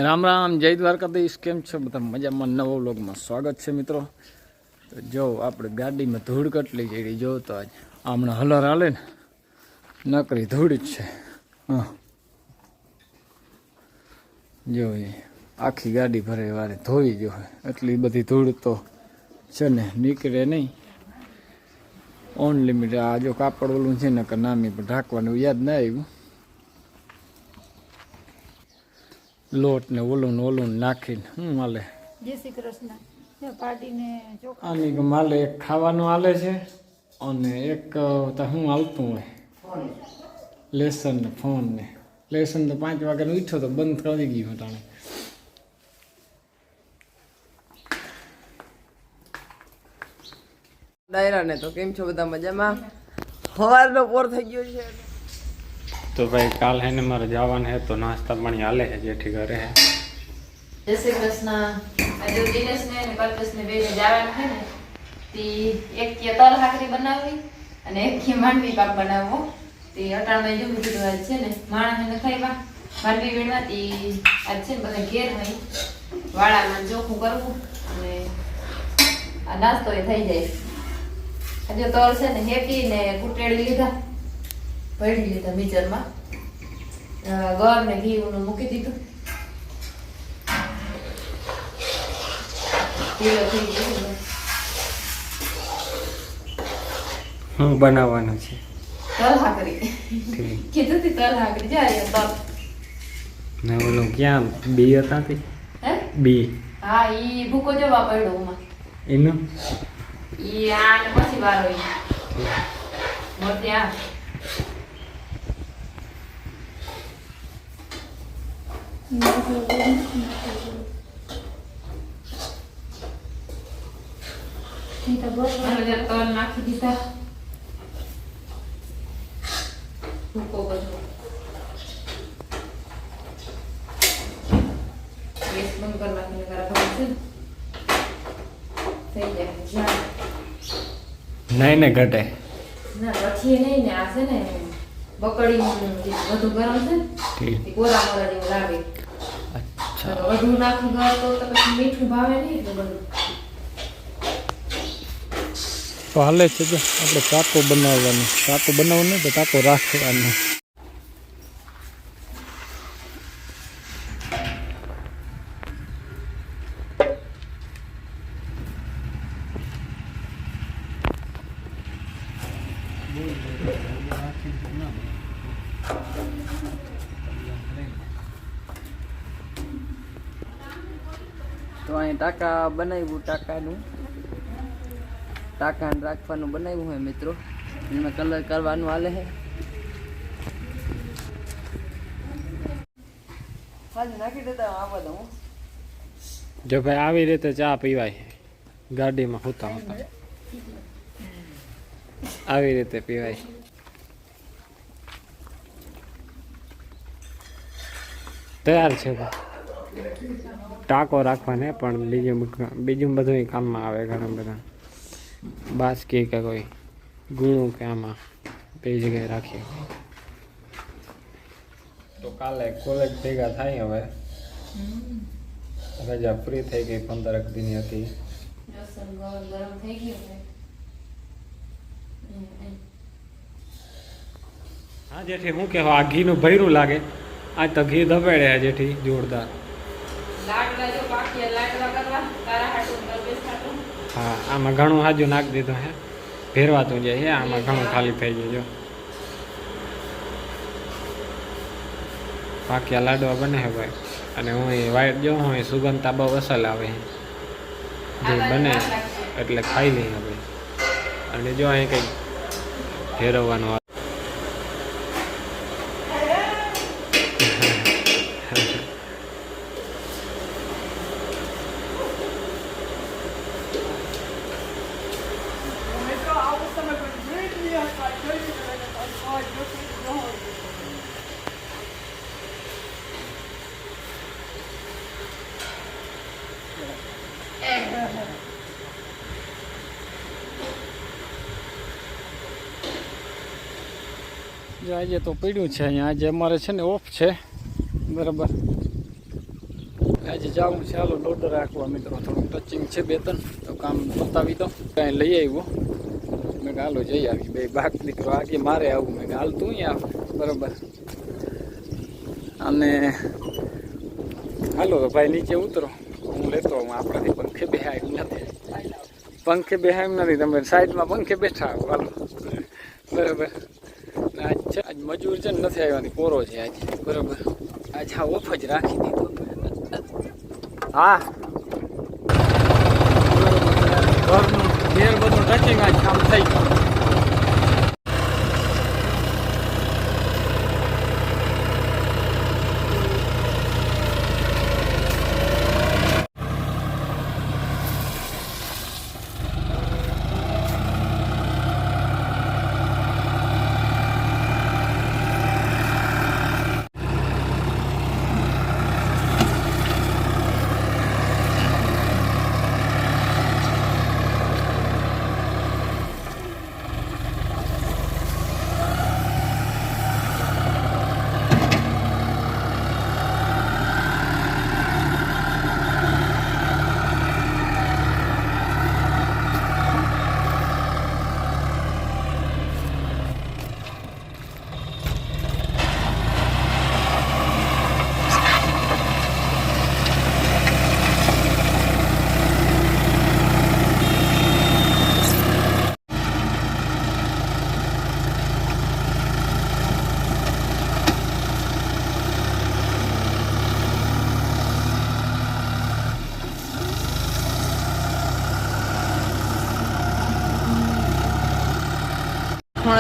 રામ રામ, જય દ્વારકાધીશ। કેમ છો બધા? મજામાં? નવો વ્લોગમાં સ્વાગત છે મિત્રો। તો જો આપણે ગાડીમાં ધૂળ કેટલી જઈ જો તો આજ હમણાં હલર હાલે ને નકરી ધૂળ જ છે। હા જો એ આખી ગાડી ભરે વારે ધોવી જો એટલી બધી ધૂળ તો છે ને નીકળે નહીં। ઓન લિમિટ આ જો કાપડ ઓલું છે ને કે નામી પણ ઢાંકવાનું યાદ ના આવ્યું। લોટ ને ઓલું નાખીને હાલે। જય શ્રી કૃષ્ણ। પાર્ટીને ચોખા આની કે માલે એક ખાવાનું હાલે છે અને એક તો હું હાલતું હોય લેસન ને ફોન ને લેસન તો 5 વાગ્યાનો ઉઠ્યો તો બંધ કરી ગયું હટાણે। ડાયરા ને તો કેમ છો બધા? મજામાં? સવારનો પોર થઈ ગયો છે तो भाई काल है ने मारे जवान है तो नाश्ता पानी हाले है जेठी घरे है। जय श्री कृष्ण। जो दिनेश ने कल्पेश ने बे जवान है ने ती एक के तल हाकरी बनावी અને એક કે માંડવી પાક બનાવવો તે અટાણ માં જો કીધું આજ છે ને માણસ ને ખાઈવા માંડવી વેણવાતી આજ છે બધા ઘેર નહીં વાળામાં ચોખ્ખું કરવું અને આ નાસ્તો એ થઈ જાય। આજે તલ છે ને હેકી ને કુટેડી લીધા ભરી લીધા મિક્સરમાં ગોળ ને ઘી નું મૂકી દીધું હું બનાવવાનું છે તલ હાકરી કીધું તી તલ હાકરી જાય તલ ને ઓલું ક્યાં બી હતા તે હે બી હા ઈ ભૂકો જવા પડ્યો માં એનું ઈ આ ને પછી વારો ઈ મોતે આ તલ નાખી દીધા ભૂકો બધો ગેસ બંધ કરી નાખીને કરા છે થઈ જાય નહીં ને ઘટે ના પછી નહીં ને આ છે ને બકડી વધુ ગરમ છે ને કોરા મોરા જેવું લાગે। અચ્છા વધુ નાખી ગયો તો પછી મીઠું ભાવે નહીં એટલે બધું તો હાલે છે જો આપણે ટાકો બનાવવાનું તો ટાકો રાખવાનો। તો અહીં ટાંકા બનાવ્યું ટાંકાને રાખવાનું બનાવ્યું હોય મિત્રો એમાં કલર કરવાનું હાલે છે નાખી દેતા આવવા દઉં જો ભાઈ આવી રીતે ચા પીવાય ગાડીમાં હોતા હોતા આવી રીતે પીવાય। તૈયાર છે ટાંકો રાખવાને પણ બીજું બધું કામમાં આવે ઘણા બધા બાસ્કી કે કોઈ ગુણું કે આમાં બે જગ્યાએ રાખીએ। તો કાલે કોલેજ ભેગા થાય હવે રજા પૂરી થઈ ગઈ 15 દિનની હતી। ગરમ થઈ ગયું હા જેઠી શું કહેવા આ ઘીનું ભૈરું લાગે આજ તો ઘી ધબેડે જેઠી જોરદાર। લાડવા જો બાકી લાડવા કરવા તારા હાટું દરવેશ હાટું હા આમાં ઘણું હાજુ નાખી દીધું હે ભેરવાતું જાય હે આમાં ઘણું ખાલી થઈ ગયું જો પાક્યા લાડવા બને હે ભાઈ અને હું એ વાઈટ જો હું સુગંધતા બહુ અસલ આવે જે બને એટલે ખાઈ લઈએ ભાઈ અને જો અહીં કંઈક ફેરવવાનું આજે તો પડ્યું છે અહીંયા આજે અમારે છે ને ઓફ છે બરાબર આજે જાઉં ચાલો લોડર રાખવા મિત્રો, થોડુંક ટચિંગ છે 2-3 તો કામ બતાવી દો. કાંઈ લઈ આવ્યો મેં કે હાલો જઈ આવી. બે બાક દીકરો આગે મારે આવું, મેં કે હાલ તું આવ બરાબર. અને હાલો ભાઈ નીચે ઉતરો, હું લેતો આવું. આપણાથી પંખે બેહાય એમ નથી, પંખે બેહાય એમ નથી, તમે સાઈડમાં પંખે બેઠા આવો હાલો બરાબર. આજ છે, આજ મજૂર છે ને નથી આવવાની, કોરો છે આજ બરાબર. આજ હા ઓફ જ રાખી દીધો. હા ઘરનું ઘેર બધું ટચિંગ આજ કામ થઈ ગયું.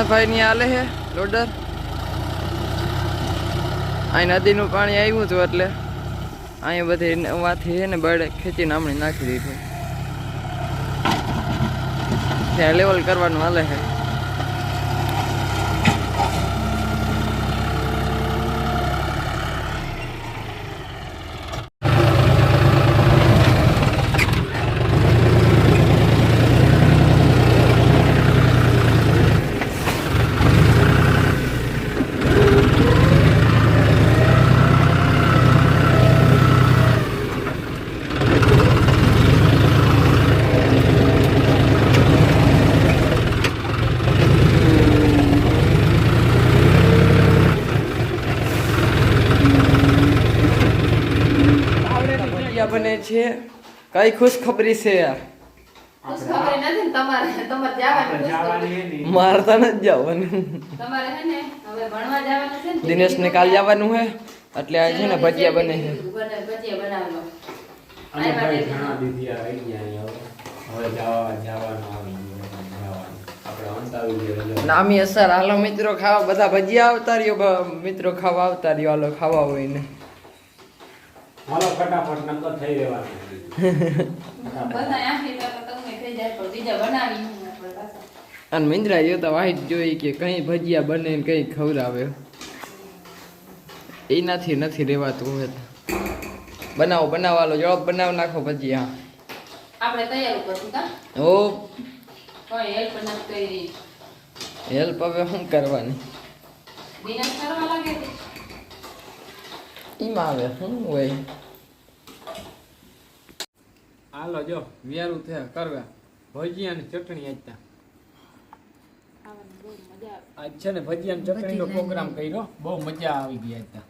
ભાઈ ની આલે હે લોડર. અહીં નદીનું પાણી આવ્યું હતું એટલે અહીંયા બધી નવાથી છે ને બળે ખેંચી નામણી નાખી દીધું. ત્યાં લેવલ કરવાનું હાલે છે. બને છે કઈ ખુશ ખબરી છે યાર. ખુશ ખબર નથી ને તમારે જવાનું. મારતા નથી જવાનું. તમારે હે ને હવે ભણવા જવાનું છે ને. દિનેશ ને કાલ જવાનું હે એટલે આ છે ને ભજીયા બને છે. ભજીયા બનાવલો. અને ભાઈ ઘણા દીદી આવી ગયા હવે જવાનું આવી ગયું. આપણે અંતાવી ગયો નામી અસર. હાલો મિત્રો ખાવા, બધા ભજીયા આવતા રહ્યો મિત્રો, ખાવા આવતા રહ્યો. હાલો ખાવા હોય ને હાલો ફટાફટ નંબર થઈ રહેવાનું. બધા આખી તો તમને થઈ જાય પણ બીજા બનાવી. અને મિંદ્રા જો તો વાઈટ જોઈ કે કઈ ભજીયા બને ને કઈ ખવડાવે, એનાથી નથી રહેવાતું. હવે બનાવો જવાબ બનાવ નાખો ભજીયા. આપણે તૈયાર કરશું કા? ઓ કોઈ હેલ્પ નથી કરી. હેલ્પ હવે શું કરવાની? દિનેશ કરવા લાગે છે. એમાં આવે શું હોય. હાલો જો વેરું થયા કરવા ભજીયા ની ચટણી આજતા. આજ છે ને ભજીયા ની ચટણી નો પ્રોગ્રામ કર્યો, બહુ મજા આવી ગઈ આજતા.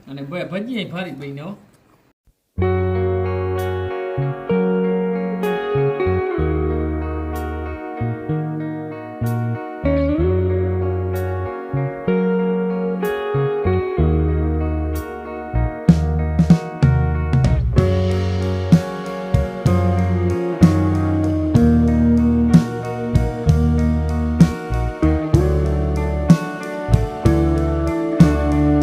અને ભજીયા ફરી બન્યો.